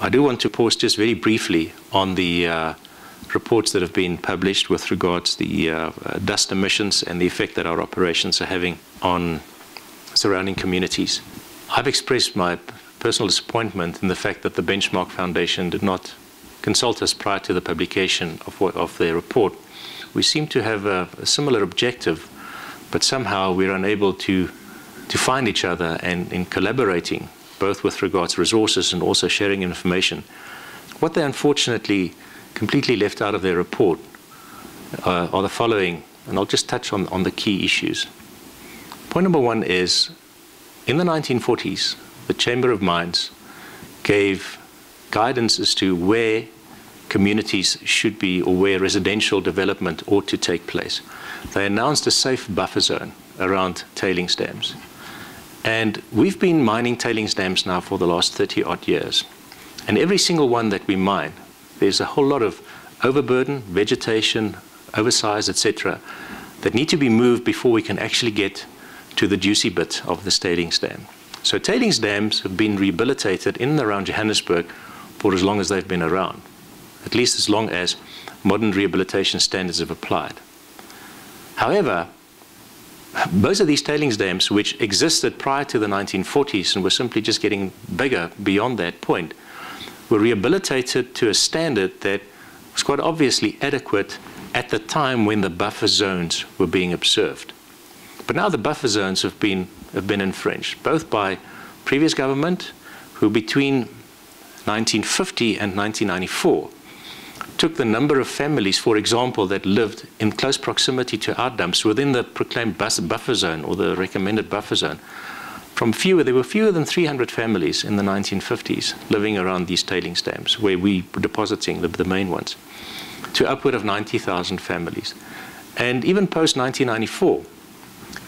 I do want to pause just very briefly on the reports that have been published with regards to the dust emissions and the effect that our operations are having on surrounding communities. I've expressed my personal disappointment in the fact that the Benchmark Foundation did not consult us prior to the publication of their report. We seem to have a similar objective, but somehow we're unable to find each other, and in collaborating, both with regards to resources and also sharing information. What they unfortunately completely left out of their report are the following, and I'll just touch on the key issues. Point number one is, in the 1940s, the Chamber of Mines gave guidance as to where communities should be, or where residential development ought to take place. They announced a safe buffer zone around tailings dams. And we've been mining tailings dams now for the last 30-odd years. And every single one that we mine, there's a whole lot of overburden, vegetation, oversize, etc., that need to be moved before we can actually get to the juicy bit of the tailings dam. So tailings dams have been rehabilitated in and around Johannesburg for as long as they've been around, at least as long as modern rehabilitation standards have applied. However, most of these tailings dams, which existed prior to the 1940s and were simply just getting bigger beyond that point, were rehabilitated to a standard that was quite obviously adequate at the time when the buffer zones were being observed. But now the buffer zones have been infringed, both by previous government, who between 1950 and 1994 took the number of families, for example, that lived in close proximity to our dumps within the proclaimed buffer zone, or the recommended buffer zone, from there were fewer than 300 families in the 1950s living around these tailings dams, where we were depositing the main ones, to upward of 90,000 families. And even post-1994,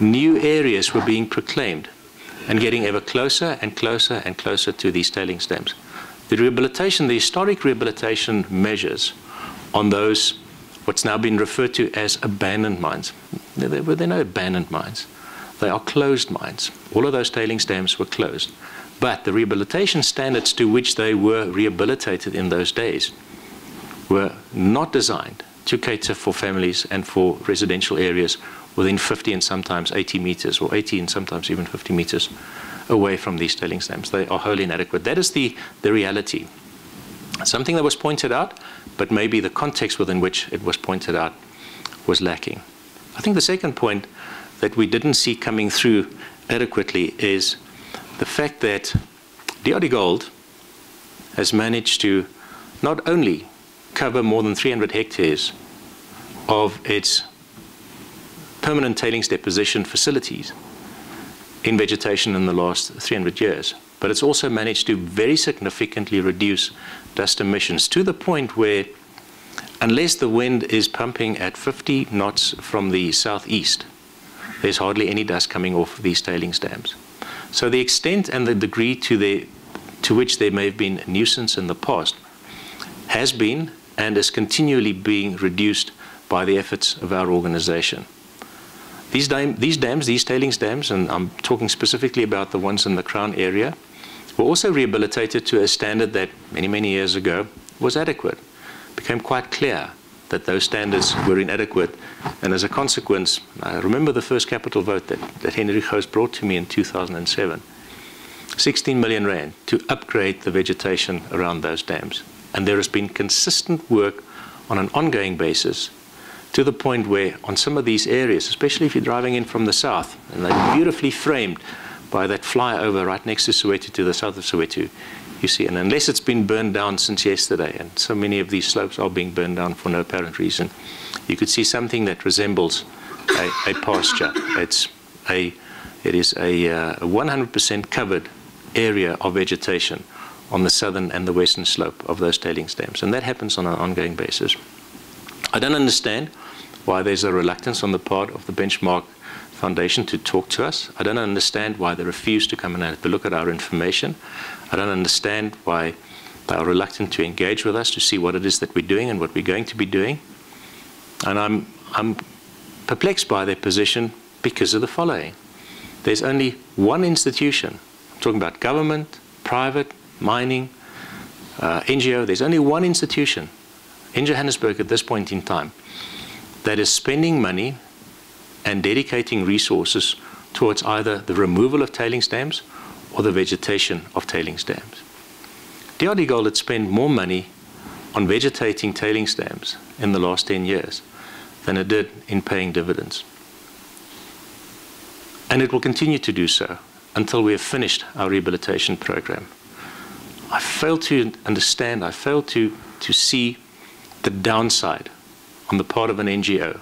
new areas were being proclaimed and getting ever closer and closer and closer to these tailings dams. The rehabilitation, the historic rehabilitation measures on those, what's now been referred to as abandoned mines. They're no abandoned mines. They are closed mines. All of those tailings dams were closed. But the rehabilitation standards to which they were rehabilitated in those days were not designed to cater for families and for residential areas within 50 and sometimes 80 meters, or 80 and sometimes even 50 meters away from these tailings dams. They are wholly inadequate. That is the reality. Something that was pointed out, but maybe the context within which it was pointed out was lacking. I think the second point that we didn't see coming through adequately is the fact that DRDGold has managed to not only cover more than 300 hectares of its permanent tailings deposition facilities in vegetation in the last 300 years, but it's also managed to very significantly reduce dust emissions to the point where, unless the wind is pumping at 50 knots from the southeast, there's hardly any dust coming off these tailings dams. So the extent and the degree to which there may have been nuisance in the past has been and is continually being reduced by the efforts of our organization. These tailings dams, and I'm talking specifically about the ones in the Crown area, were also rehabilitated to a standard that many, many years ago was adequate. It became quite clear that those standards were inadequate, and as a consequence, I remember the first capital vote that Henry Goos brought to me in 2007, 16 million rand to upgrade the vegetation around those dams. And there has been consistent work on an ongoing basis, to the point where on some of these areas, especially if you're driving in from the south, and they're beautifully framed by that flyover right next to Soweto, to the south of Soweto, you see, and unless it's been burned down since yesterday, and so many of these slopes are being burned down for no apparent reason, you could see something that resembles a pasture. It is a 100% covered area of vegetation on the southern and the western slope of those tailings dams, and that happens on an ongoing basis. I don't understand why there's a reluctance on the part of the Benchmark Foundation to talk to us. I don't understand why they refuse to come and have a look at our information. I don't understand why they are reluctant to engage with us to see what it is that we're doing and what we're going to be doing. And I'm perplexed by their position because of the following. There's only one institution, I'm talking about government, private, mining, NGO, there's only one institution in Johannesburg at this point in time that is spending money and dedicating resources towards either the removal of tailings dams or the vegetation of tailings dams. DRDGold had spent more money on vegetating tailings dams in the last 10 years than it did in paying dividends. And it will continue to do so until we have finished our rehabilitation program. I fail to understand, I fail to see the downside on the part of an NGO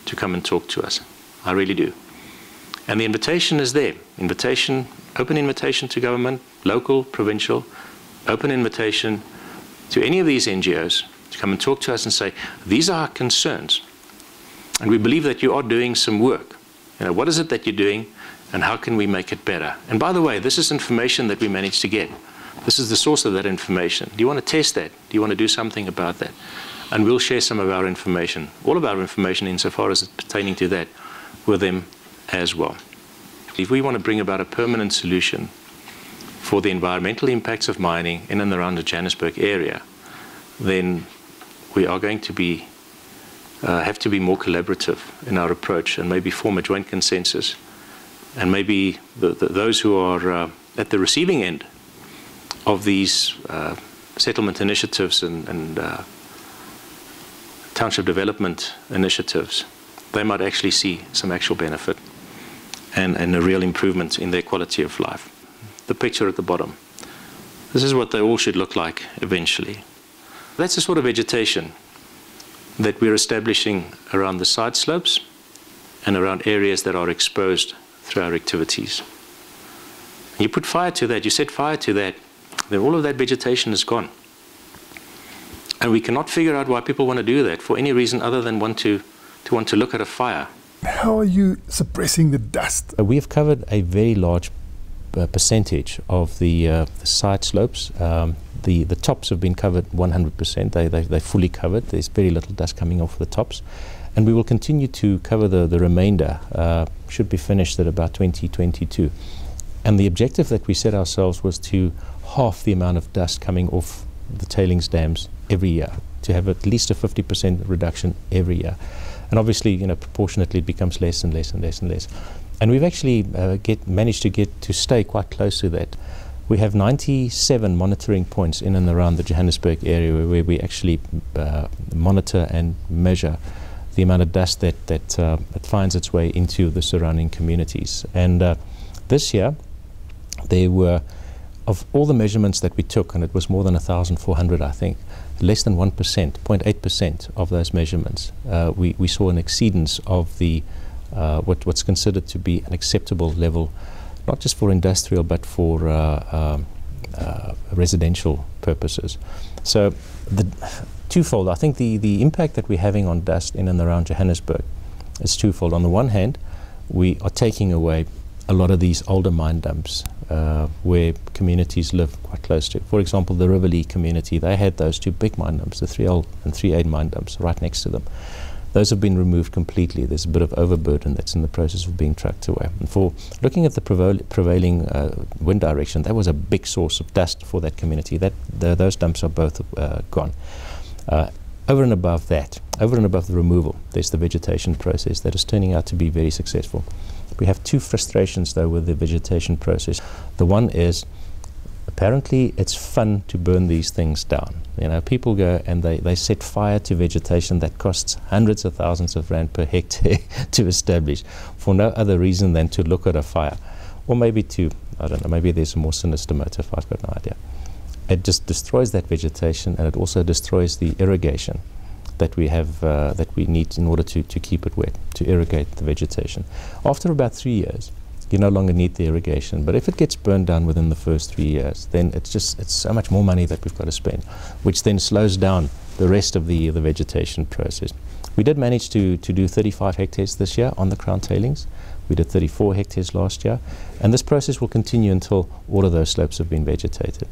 to come and talk to us. I really do. And the invitation is there. Open invitation to government, local, provincial, open invitation to any of these NGOs to come and talk to us and say, these are our concerns. And we believe that you are doing some work. You know, what is it that you're doing and how can we make it better? And by the way, this is information that we managed to get. This is the source of that information. Do you want to test that? Do you want to do something about that? And we'll share some of our information, all of our information insofar as it's pertaining to that, with them as well. If we want to bring about a permanent solution for the environmental impacts of mining in and around the Johannesburg area, then we are going to be have to be more collaborative in our approach and maybe form a joint consensus. And maybe those who are at the receiving end of these settlement initiatives and township development initiatives, they might actually see some actual benefit and a real improvement in their quality of life. The picture at the bottom. This is what they all should look like eventually. That's the sort of vegetation that we're establishing around the side slopes and around areas that are exposed through our activities. You put fire to that, you set fire to that, then all of that vegetation is gone. And we cannot figure out why people want to do that for any reason other than want to look at a fire. How are you suppressing the dust? We have covered a very large percentage of the side slopes. The tops have been covered 100%. They're fully covered. There's very little dust coming off the tops. And we will continue to cover the remainder. Should be finished at about 2022. And the objective that we set ourselves was to halve the amount of dust coming off the tailings dams every year, to have at least a 50% reduction every year. And obviously, you know, proportionately it becomes less and less and less and less. And we've actually managed to stay quite close to that. We have 97 monitoring points in and around the Johannesburg area where we actually monitor and measure the amount of dust that finds its way into the surrounding communities. And this year, there were, of all the measurements that we took, and it was more than 1,400, I think, less than 1%, 0.8% of those measurements, we saw an exceedance of the what's considered to be an acceptable level, not just for industrial but for residential purposes. So the twofold. I think the impact that we're having on dust in and around Johannesburg is twofold. On the one hand, we are taking away a lot of these older mine dumps where communities live quite close to. For example, the Riverlea community, they had those two big mine dumps, the 3L and 3A mine dumps, right next to them. Those have been removed completely. There's a bit of overburden that's in the process of being trucked away. And for looking at the prevailing wind direction, that was a big source of dust for that community. Those dumps are both gone. Over and above that, over and above the removal, there's the vegetation process that is turning out to be very successful. We have two frustrations, though, with the vegetation process. The one is, apparently it's fun to burn these things down. You know, people go and they set fire to vegetation that costs hundreds of thousands of rand per hectare to establish for no other reason than to look at a fire. Or maybe to, I don't know, maybe there's a more sinister motive, I've got no idea. It just destroys that vegetation, and it also destroys the irrigation that we have, that we need in order to keep it wet, to irrigate the vegetation. After about 3 years, you no longer need the irrigation. But if it gets burned down within the first 3 years, then it's so much more money that we've got to spend, which then slows down the rest of the vegetation process. We did manage to do 35 hectares this year on the Crown tailings. We did 34 hectares last year, and this process will continue until all of those slopes have been vegetated.